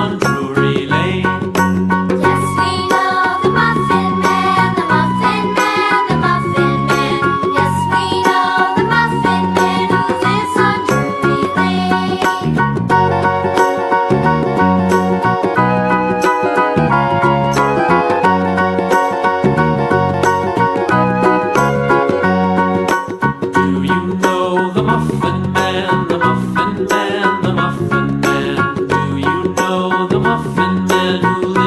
on Drury Lane. Yes, we know the Muffin Man, the Muffin Man, the Muffin Man. Yes, we know the Muffin Man who lives on Drury Lane. Do you know the Muffin Man, the Muffin Man, the Muffin Man? Do you know the Muffin Man who